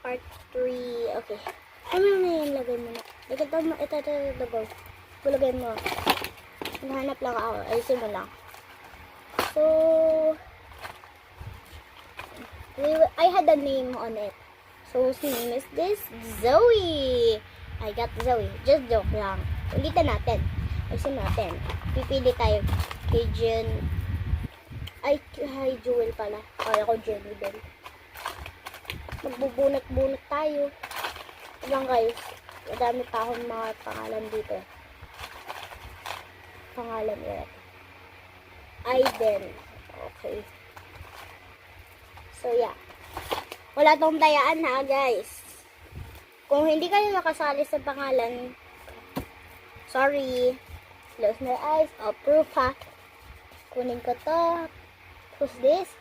part 3. Okay. Ano na yan? Lagay mo na. Ito, go. Lagay mo. Nahanap lang ako. Ayusin mo lang. So, I had a name on it. So, whose name is this? Zoe. I got Zoe. Just joke lang. Ulitin natin. Ayusin natin. Pipili tayo. Kay Jen. Ay, hi Jewel pala. Ay, ako Jenny din. Magbubunot-bunot tayo. Diba guys? Madami pa akong mga pangalan dito. Pangalan ulit. Aiden. Okay. So, yeah. Wala tong dayaan ha, guys. Kung hindi kayo nakasali sa pangalan, sorry. Close my eyes. Oh, proof ha. Kunin ko to. Who's this?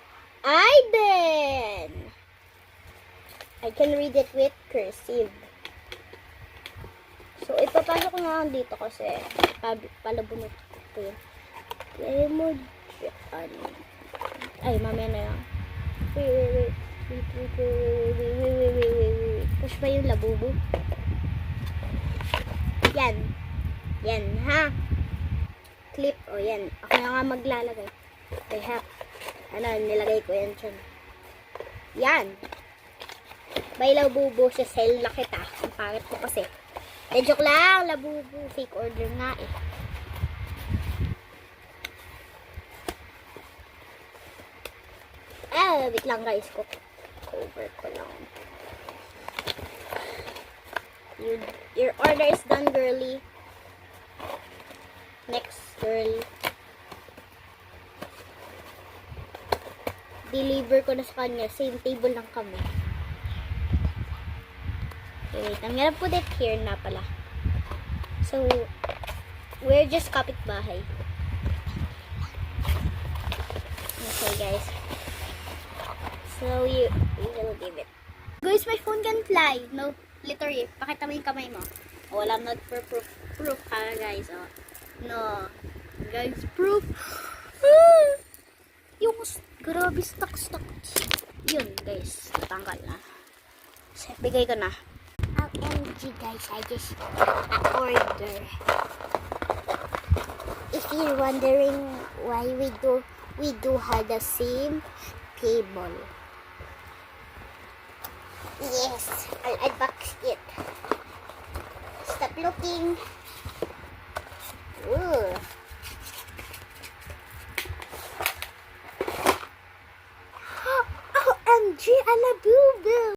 Aiden! I can read it with cursive. So, ipapasok ko na lang dito kasi palabunot ko yun. Lemon. Ay, mamaya na lang. Wait. Push pa yung labubo. Yan, ha? Clip, o yan. Ako na nga maglalagay. I have, nilagay ko yan dyan. Yan. May labubo siya, sell na kita. Ang pangit ko kasi. Joke lang, labubo. Fake order nga eh. Wait lang guys. Cover ko lang. Your order is done, girly. Next, girl. Deliver ko na sa kanya. Same table lang kami. Okay, wait. I'm gonna put it here na pala. So, we're just kapitbahay. Okay, guys. So, we will give it. Guys, my phone can fly. No, literally. Pakita mo yung kamay mo. Oh, wala not for proof ha, guys. Oh. No. Guys, proof. Yung grabe stuck. Yun, guys. Tanggal na. So, bigay ko na. OMG, guys. I just order. If you're wondering why we do have the same table. Yes, I'll unbox it. Stop looking.